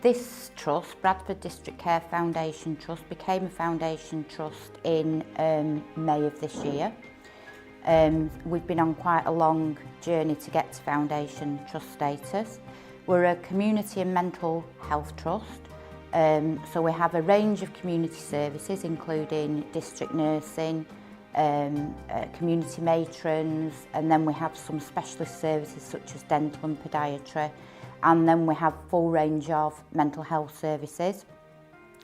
This trust, Bradford District Care Foundation Trust, became a foundation trust in May of this year. We've been on quite a long journey to get to foundation trust status. We're a community and mental health trust, so we have a range of community services including district nursing, community matrons, and then we have some specialist services such as dental and podiatry, and then we have a full range of mental health services.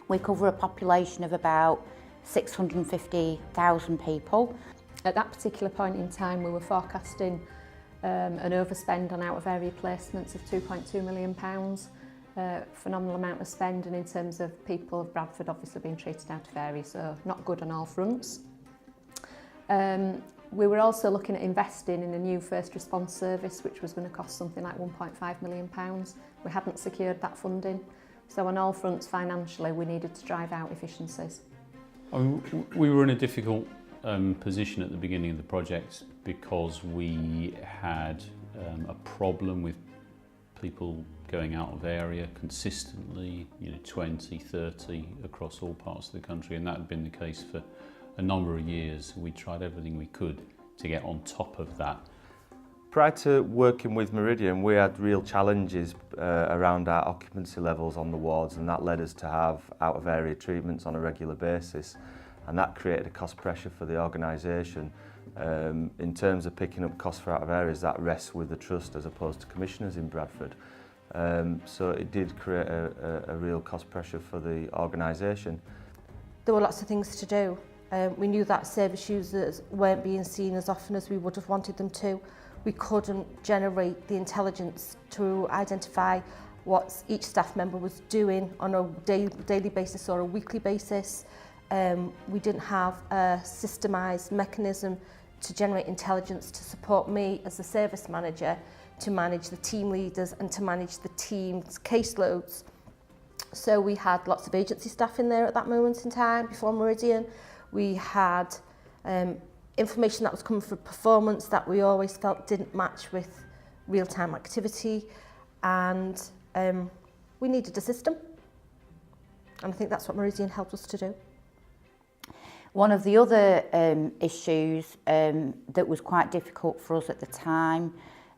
We cover a population of about 650,000 people. At that particular point in time, we were forecasting an overspend on out-of-area placements of £2.2 million. Phenomenal amount of spend, and in terms of people of Bradford obviously being treated out of area, so not good on all fronts. We were also looking at investing in a new first response service, which was going to cost something like £1.5 million. We hadn't secured that funding, so on all fronts financially we needed to drive out efficiencies. We were in a difficult position at the beginning of the project because we had a problem with people going out of area consistently, 20, 30 across all parts of the country, and that had been the case for a number of years. We tried everything we could to get on top of that. Prior to working with Meridian, we had real challenges around our occupancy levels on the wards, and that led us to have out-of-area treatments on a regular basis, and that created a cost pressure for the organisation. In terms of picking up costs for out-of-areas, that rests with the trust as opposed to commissioners in Bradford. So it did create a real cost pressure for the organisation. There were lots of things to do. We knew that service users weren't being seen as often as we would have wanted them to. We couldn't generate the intelligence to identify what each staff member was doing on a daily basis or a weekly basis. We didn't have a systemised mechanism to generate intelligence to support me as a service manager to manage the team leaders and to manage the team's caseloads. So we had lots of agency staff in there at that moment in time before Meridian. We had information that was coming from performance that we always felt didn't match with real-time activity, and we needed a system, and I think that's what Meridian helped us to do. One of the other issues that was quite difficult for us at the time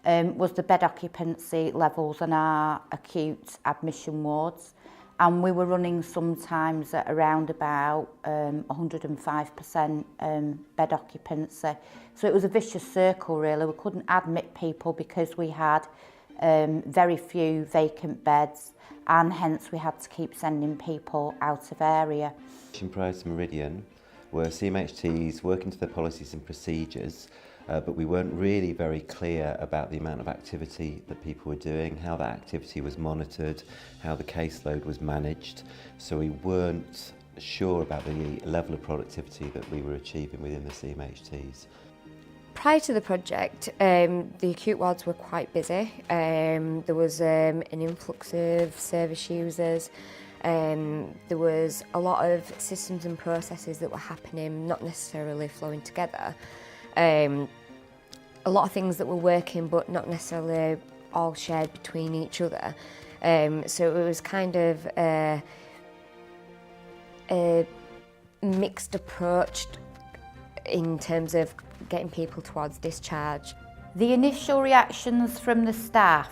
was the bed occupancy levels on our acute admission wards. And we were running sometimes at around about 105% bed occupancy. So it was a vicious circle really. We couldn't admit people because we had very few vacant beds, and hence we had to keep sending people out of area. Prior to Meridian were CMHTs working to their policies and procedures, but we weren't really very clear about the amount of activity that people were doing, how that activity was monitored, how the caseload was managed. So we weren't sure about the level of productivity that we were achieving within the CMHTs. Prior to the project, the acute wards were quite busy. There was an influx of service users. There was a lot of systems and processes that were happening, not necessarily flowing together. A lot of things that were working but not necessarily all shared between each other. So it was kind of a mixed approach in terms of getting people towards discharge. The initial reactions from the staff,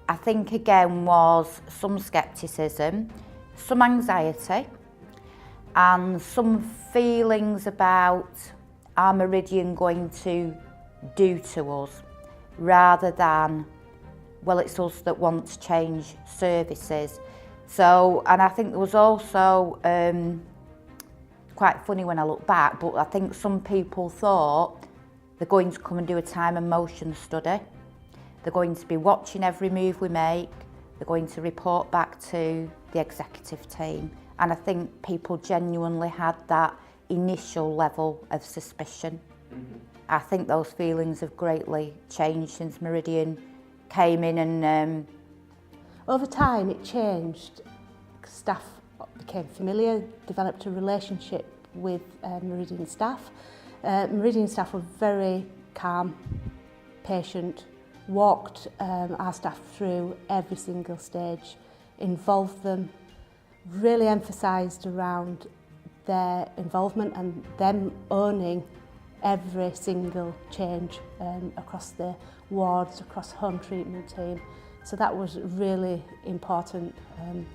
I think again, was some scepticism, some anxiety, and some feelings about are Meridian going to do to us, rather than, well, it's us that want to change services. So, and I think there was also, quite funny when I look back, but I think some people thought they're going to come and do a time and motion study. They're going to be watching every move we make. They're going to report back to the executive team. And I think people genuinely had that initial level of suspicion. I think those feelings have greatly changed since Meridian came in, and over time it changed. Staff became familiar, developed a relationship with Meridian staff. Meridian staff were very calm, patient, walked our staff through every single stage involved them, really emphasised around their involvement and them owning every single change across the wards, across home treatment team. So that was really important,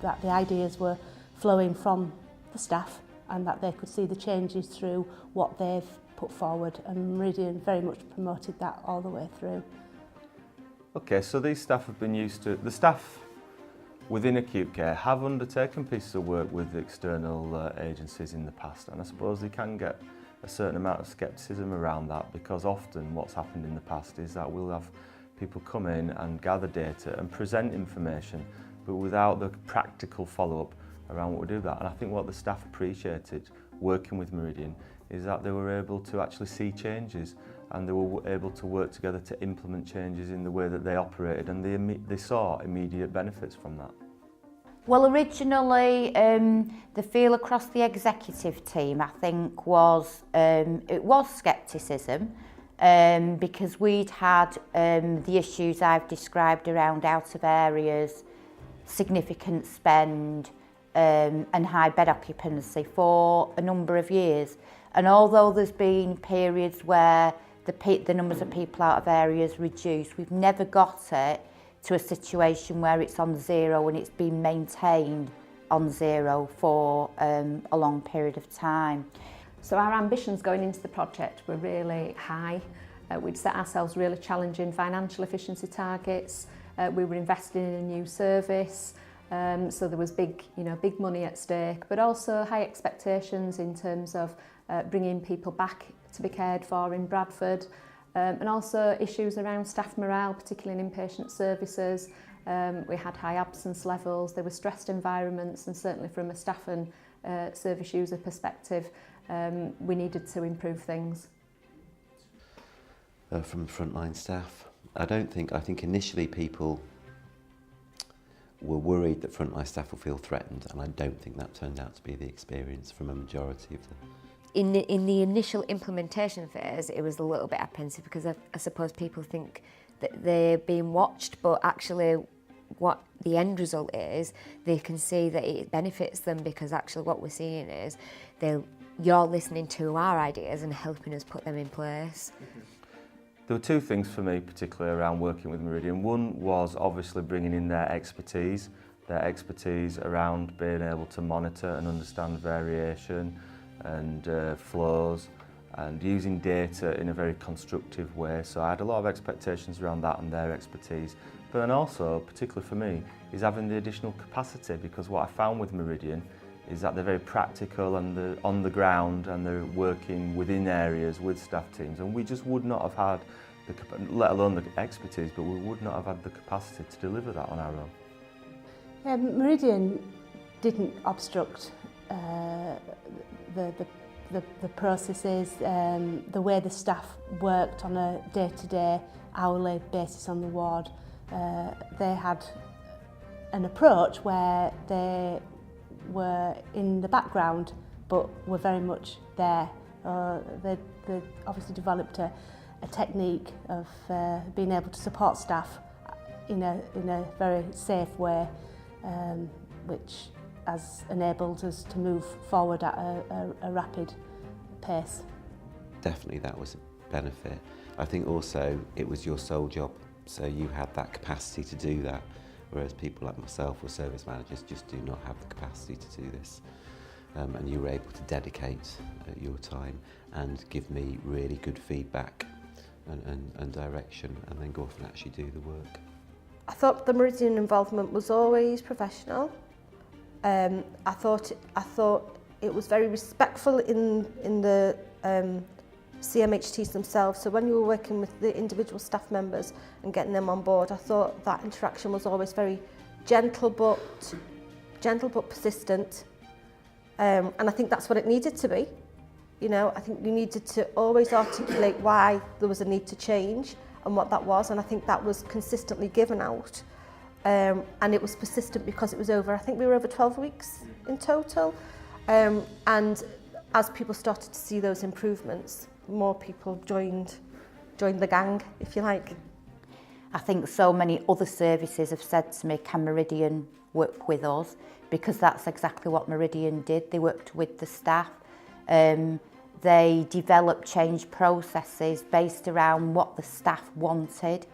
that the ideas were flowing from the staff and that they could see the changes through what they've put forward, and Meridian very much promoted that all the way through. Okay, so these staff have been used to, the staff within acute care have undertaken pieces of work with external agencies in the past, and I suppose they can get a certain amount of scepticism around that, because often what's happened in the past is that we'll have people come in and gather data and present information, but without the practical follow-up around what we do that. And I think what the staff appreciated working with Meridian is that they were able to actually see changes, and they were able to work together to implement changes in the way that they operated, and they saw immediate benefits from that. Well, originally, the feel across the executive team, I think, was it was scepticism, because we'd had the issues I've described around out of areas, significant spend, and high bed occupancy for a number of years. And although there's been periods where the numbers of people out of areas reduced, we've never got it to a situation where it's on zero and it's been maintained on zero for a long period of time. So our ambitions going into the project were really high. We'd set ourselves really challenging financial efficiency targets. We were investing in a new service, so there was big money at stake, but also high expectations in terms of bringing people back to be cared for in Bradford, and also issues around staff morale, particularly in inpatient services. We had high absence levels, there were stressed environments, and certainly from a staff and service user perspective, we needed to improve things. From frontline staff, I think initially people were worried that frontline staff will feel threatened, and I don't think that turned out to be the experience from a majority of them. In the initial implementation phase, it was a little bit apprehensive because I suppose people think that they're being watched, but actually what the end result is, they can see that it benefits them, because actually what we're seeing is you're listening to our ideas and helping us put them in place. There were two things for me particularly around working with Meridian. One was obviously bringing in their expertise around being able to monitor and understand variation and flows, and using data in a very constructive way. So I had a lot of expectations around that and their expertise. But then also, particularly for me, is having the additional capacity, because what I found with Meridian is that they're very practical and they're on the ground and they're working within areas with staff teams, and we just would not have had, let alone the expertise, but we would not have had the capacity to deliver that on our own. Meridian didn't obstruct the processes, the way the staff worked on a day-to-day, hourly basis on the ward. They had an approach where they were in the background but were very much there. They obviously developed a technique of being able to support staff in a very safe way, which has enabled us to move forward at a rapid pace. Definitely that was a benefit. I think also it was your sole job, so you had that capacity to do that, whereas people like myself or service managers just do not have the capacity to do this. And you were able to dedicate your time and give me really good feedback and direction, and then go off and actually do the work. I thought the Meridian involvement was always professional. I thought it was very respectful in the CMHTs themselves. So when you were working with the individual staff members and getting them on board, I thought that interaction was always very gentle but persistent. And I think that's what it needed to be. You know, I think you needed to always articulate why there was a need to change and what that was, and I think that was consistently given out. And it was persistent because it was over, I think we were over 12 weeks in total. And as people started to see those improvements, more people joined the gang, if you like. I think so many other services have said to me, can Meridian work with us, because that's exactly what Meridian did. They worked with the staff. They developed change processes based around what the staff wanted.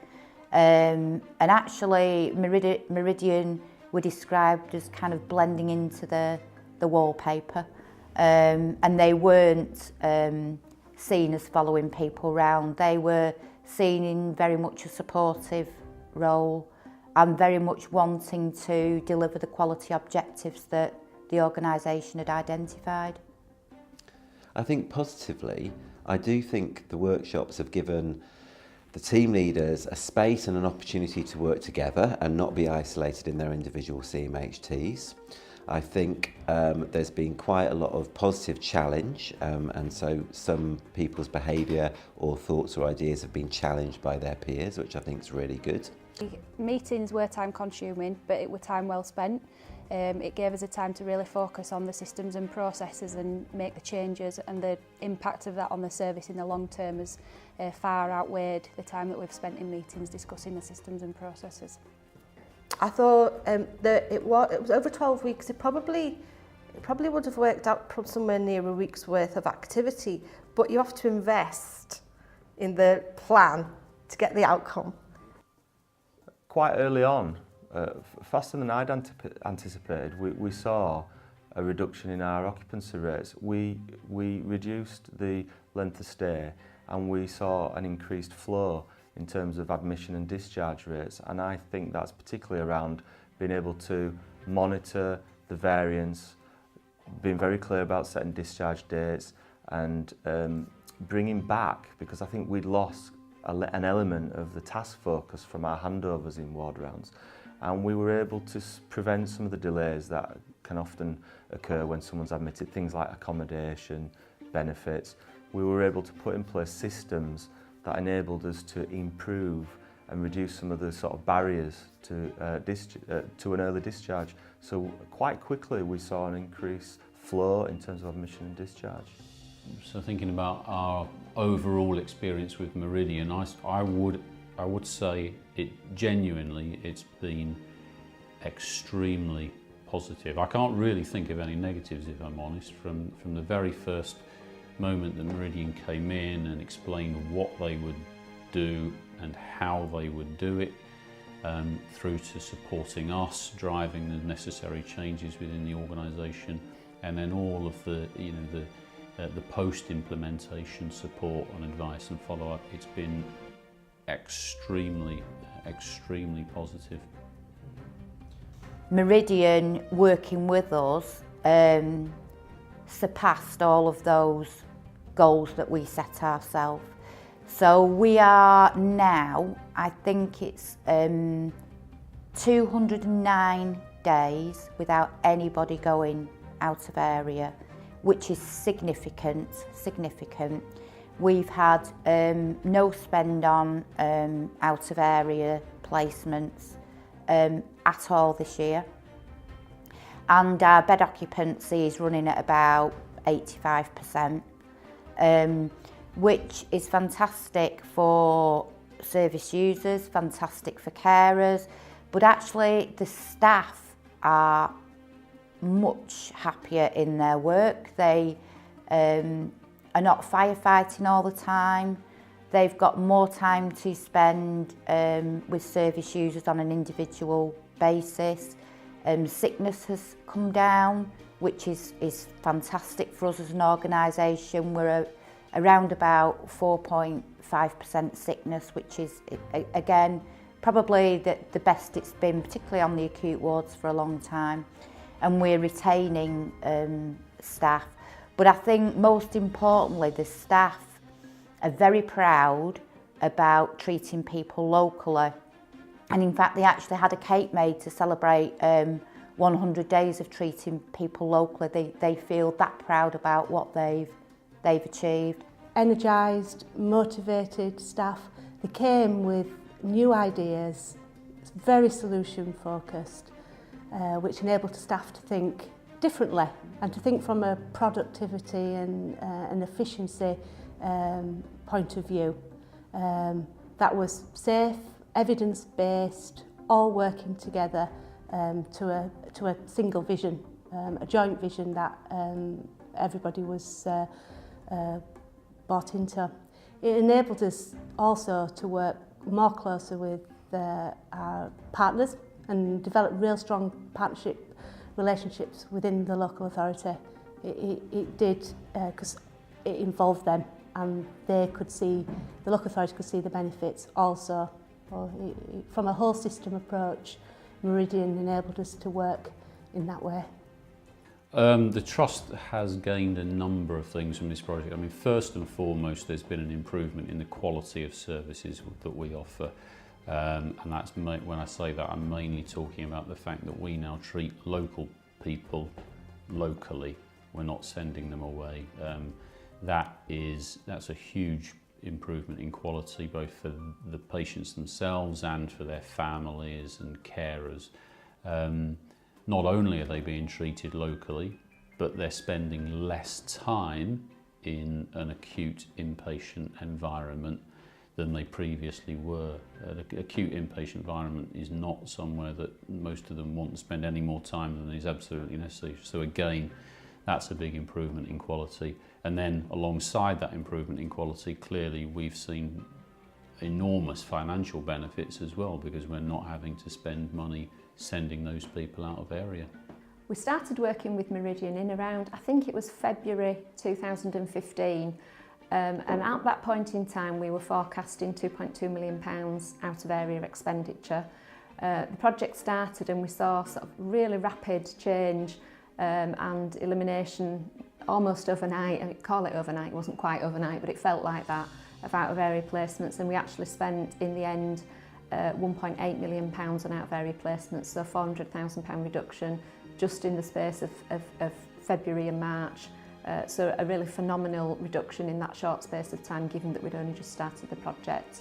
And actually, Meridian were described as kind of blending into the wallpaper. And they weren't seen as following people around. They were seen in very much a supportive role and very much wanting to deliver the quality objectives that the organisation had identified. I think positively, I do think the workshops have given the team leaders a space and an opportunity to work together and not be isolated in their individual CMHTs. I think there's been quite a lot of positive challenge, and so some people's behaviour or thoughts or ideas have been challenged by their peers, which I think is really good. Meetings were time consuming, but it were time well spent. It gave us a time to really focus on the systems and processes and make the changes, and the impact of that on the service in the long term has far outweighed the time that we've spent in meetings discussing the systems and processes. I thought that it was over 12 weeks. It probably would have worked out somewhere near a week's worth of activity, but you have to invest in the plan to get the outcome. Quite early on, faster than I'd anticipated, we saw a reduction in our occupancy rates. We reduced the length of stay, and we saw an increased flow in terms of admission and discharge rates, and I think that's particularly around being able to monitor the variance, being very clear about setting discharge dates, and bringing back, because I think we'd lost an element of the task focus from our handovers in ward rounds, and we were able to prevent some of the delays that can often occur when someone's admitted, things like accommodation, benefits. We were able to put in place systems that enabled us to improve and reduce some of the sort of barriers to an early discharge. So quite quickly we saw an increased flow in terms of admission and discharge. So thinking about our overall experience with Meridian, I would say it's been extremely positive. I can't really think of any negatives, if I'm honest. From the very first moment that Meridian came in and explained what they would do and how they would do it, through to supporting us, driving the necessary changes within the organisation, and then all of the post-implementation support and advice and follow-up. It's been extremely positive. Meridian, working with us, surpassed all of those goals that we set ourselves. So we are now, I think it's 209 days without anybody going out of area, which is significant. We've had no spend on out of area placements at all this year, and our bed occupancy is running at about 85%, which is fantastic for service users, fantastic for carers, but actually the staff are much happier in their work. They are not firefighting all the time. They've got more time to spend with service users on an individual basis. Sickness has come down, which is fantastic for us as an organisation. We're around about 4.5% sickness, which is, again, probably the best it's been, particularly on the acute wards, for a long time. And we're retaining staff. But I think most importantly, the staff are very proud about treating people locally. And in fact, they actually had a cake made to celebrate 100 days of treating people locally. They feel that proud about what they've achieved. Energised, motivated staff. They came with new ideas, very solution focused, which enabled staff to think differently and to think from a productivity and an efficiency point of view. That was safe, evidence-based, all working together, to a single vision, a joint vision that everybody was bought into. It enabled us also to work more closer with our partners and develop real strong partnership relationships within the local authority. It did because it involved them, and they could see, the local authority could see the benefits also. From a whole system approach, Meridian enabled us to work in that way. The Trust has gained a number of things from this project. I mean, first and foremost, there's been an improvement in the quality of services that we offer. And that's when I say that, I'm mainly talking about the fact that we now treat local people locally. We're not sending them away. That's a huge improvement in quality, both for the patients themselves and for their families and carers. Not only are they being treated locally, but they're spending less time in an acute inpatient environment than they previously were. An acute inpatient environment is not somewhere that most of them want to spend any more time than is absolutely necessary. So again, that's a big improvement in quality. And then alongside that improvement in quality, clearly we've seen enormous financial benefits as well, because we're not having to spend money sending those people out of area. We started working with Meridian in around, I think it was February 2015, and at that point in time we were forecasting £2.2 million out of area expenditure. The project started and we saw sort of really rapid change and elimination almost overnight. I mean, call it overnight, it wasn't quite overnight, but it felt like that, of out of area placements, and we actually spent in the end £1.8 million on out of area placements, so £400,000 reduction just in the space of February and March. So a really phenomenal reduction in that short space of time, given that we'd only just started the project.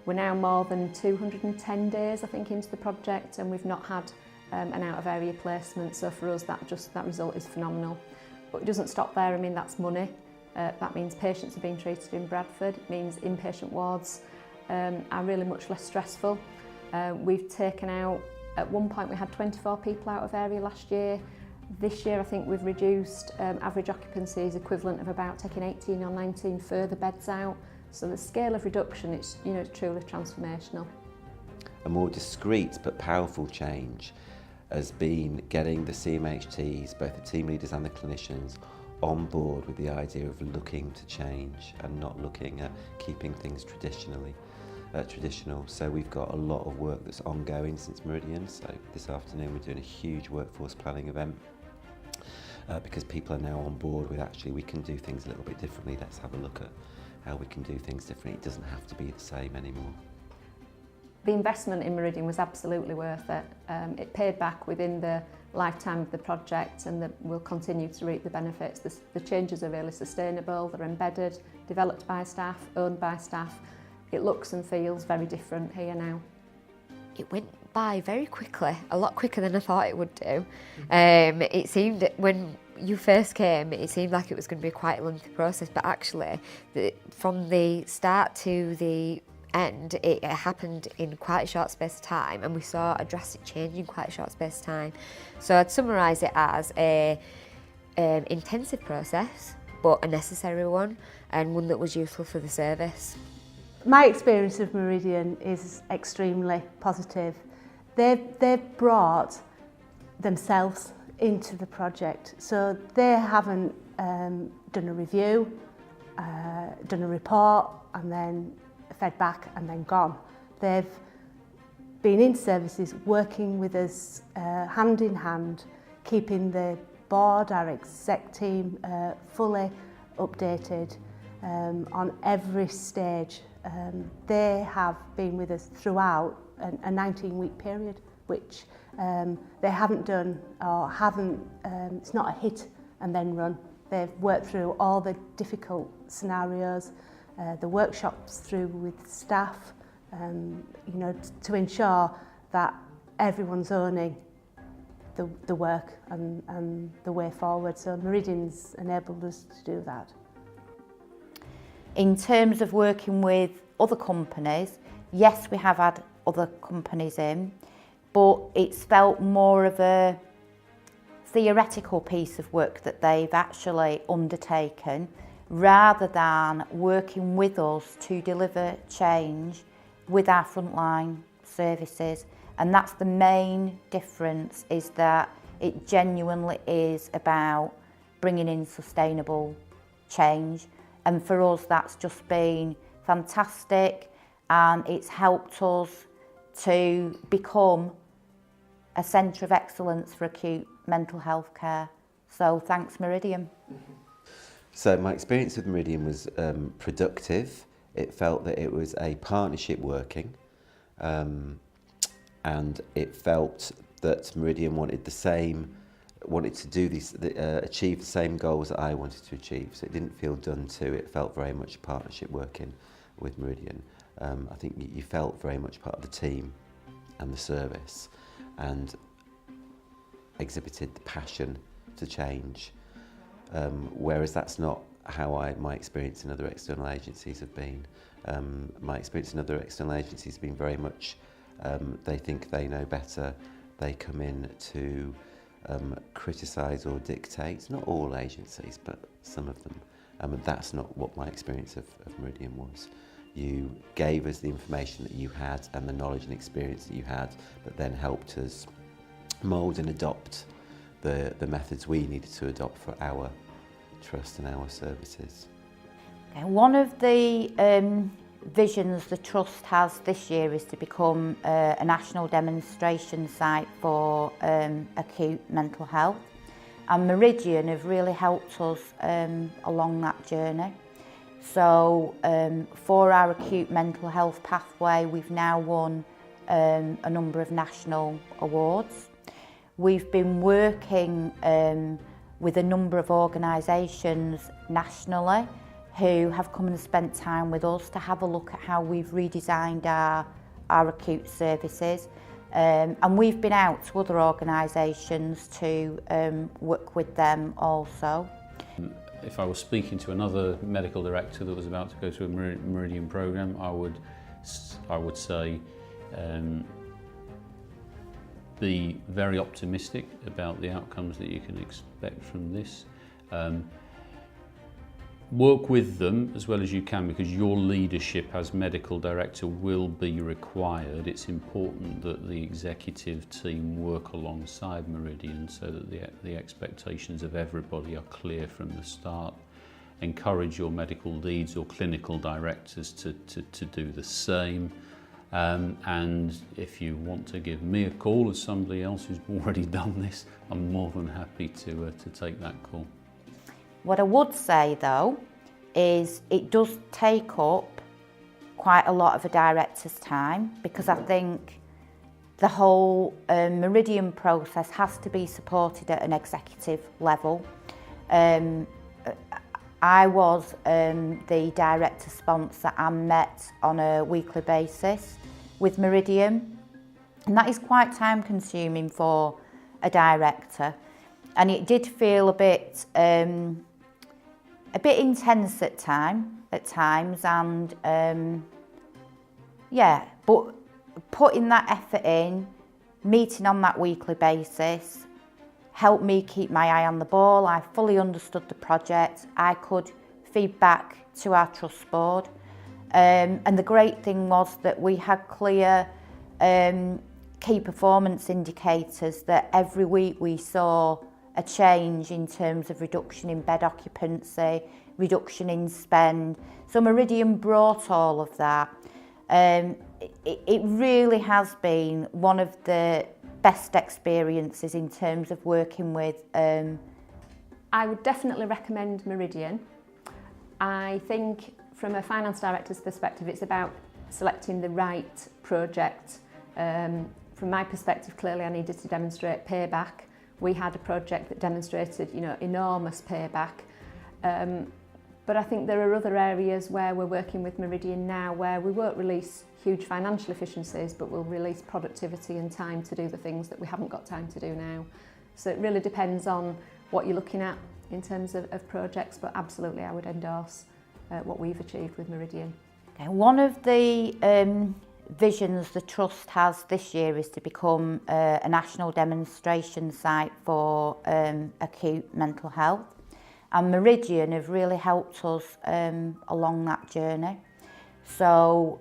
We're now more than 210 days, I think, into the project, and we've not had an out of area placement. So for us, that result is phenomenal. But it doesn't stop there. I mean, that's money. That means patients are being treated in Bradford. It means inpatient wards are really much less stressful. We've taken out, at one point we had 24 people out of area last year. This year I think we've reduced average occupancy is equivalent of about taking 18 or 19 further beds out. So the scale of reduction, it's truly transformational. A more discreet but powerful change has been getting the CMHTs, both the team leaders and the clinicians, on board with the idea of looking to change and not looking at keeping things traditional. So we've got a lot of work that's ongoing since Meridian. So this afternoon we're doing a huge workforce planning event because people are now on board with actually we can do things a little bit differently. Let's have a look at how we can do things differently. It doesn't have to be the same anymore. The investment in Meridian was absolutely worth it. It paid back within the lifetime of the project, and we'll continue to reap the benefits. The changes are really sustainable, they're embedded, developed by staff, owned by staff. It looks and feels very different here now. It went by very quickly, a lot quicker than I thought it would do. It seemed, when you first came, it seemed like it was going to be quite a lengthy process, but actually, from the start to the end, it happened in quite a short space of time, and we saw a drastic change in quite a short space of time. So I'd summarise it as a intensive process, but a necessary one, and one that was useful for the service. My experience of Meridian is extremely positive. They've brought themselves into the project, so they haven't done a review, done a report, and then fed back and then gone. They've been in services working with us hand in hand, keeping the board, our exec team fully updated on every stage. They have been with us throughout a 19-week period, which they haven't done or it's not a hit and then run. They've worked through all the difficult scenarios, the workshops through with staff, to ensure that everyone's owning the work and the way forward. So Meridian's enabled us to do that. In terms of working with other companies, yes, we have had other companies in, but it's felt more of a theoretical piece of work that they've actually undertaken rather than working with us to deliver change with our frontline services. And that's the main difference, is that it genuinely is about bringing in sustainable change. And for us, that's just been fantastic, and it's helped us to become a centre of excellence for acute mental health care. So thanks, Meridian. So my experience with Meridian was productive. It felt that it was a partnership working, and it felt that Meridian wanted to do these, achieve the same goals that I wanted to achieve. So it didn't feel done to. It felt very much partnership working with Meridian. I think you felt very much part of the team and the service, and exhibited the passion to change. Whereas that's not how my experience in other external agencies have been. My experience in other external agencies has been very much, they think they know better. They come in to criticise or dictate. Not all agencies, but some of them. And that's not what my experience of Meridian was. You gave us the information that you had and the knowledge and experience that you had, but then helped us mould and adopt the methods we needed to adopt for our trust and our services. Okay, one of the visions the Trust has this year is to become a national demonstration site for acute mental health, and Meridian have really helped us along that journey. So for our acute mental health pathway, we've now won a number of national awards. We've been working with a number of organisations nationally who have come and spent time with us to have a look at how we've redesigned our acute services. And we've been out to other organisations to work with them also. If I was speaking to another medical director that was about to go through a Meridian programme, I would say be very optimistic about the outcomes that you can expect from this. Work with them as well as you can, because your leadership as medical director will be required. It's important that the executive team work alongside Meridian so that the expectations of everybody are clear from the start. Encourage your medical leads or clinical directors to do the same. And if you want to give me a call as somebody else who's already done this, I'm more than happy to take that call. What I would say though is it does take up quite a lot of a director's time, because I think the whole Meridian process has to be supported at an executive level. I was the director sponsor and met on a weekly basis with Meridian, and that is quite time consuming for a director, and it did feel a bit intense at times, and yeah, but putting that effort in, meeting on that weekly basis, helped me keep my eye on the ball. I fully understood the project. I could feed back to our trust board, and the great thing was that we had clear key performance indicators that every week we saw a change in terms of reduction in bed occupancy, reduction in spend. So Meridian brought all of that. It really has been one of the best experiences in terms of working with. I would definitely recommend Meridian. I think from a finance director's perspective, it's about selecting the right project. From my perspective, clearly I needed to demonstrate payback. We had a project that demonstrated, enormous payback. But I think there are other areas where we're working with Meridian now where we won't release huge financial efficiencies, but we'll release productivity and time to do the things that we haven't got time to do now. So it really depends on what you're looking at in terms of projects, but absolutely I would endorse what we've achieved with Meridian. Okay, one of the visions the Trust has this year is to become a national demonstration site for acute mental health. And Meridian have really helped us along that journey. So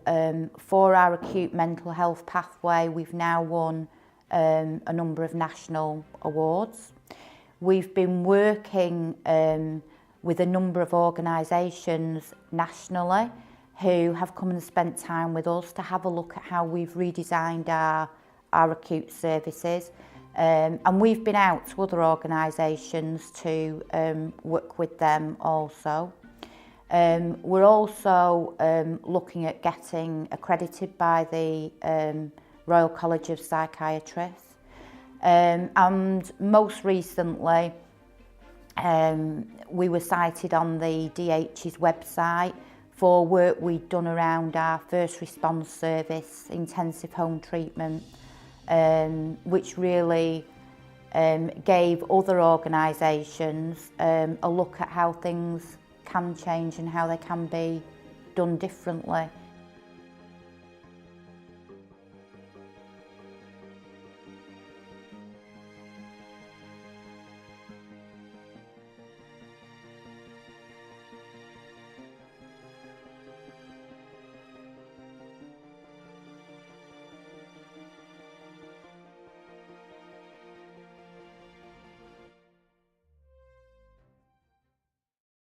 for our acute mental health pathway, we've now won a number of national awards. We've been working with a number of organisations nationally who have come and spent time with us to have a look at how we've redesigned our acute services. And we've been out to other organisations to work with them also. We're also looking at getting accredited by the Royal College of Psychiatrists. And most recently, we were cited on the DH's website for work we'd done around our first response service, intensive home treatment, which really gave other organisations a look at how things can change and how they can be done differently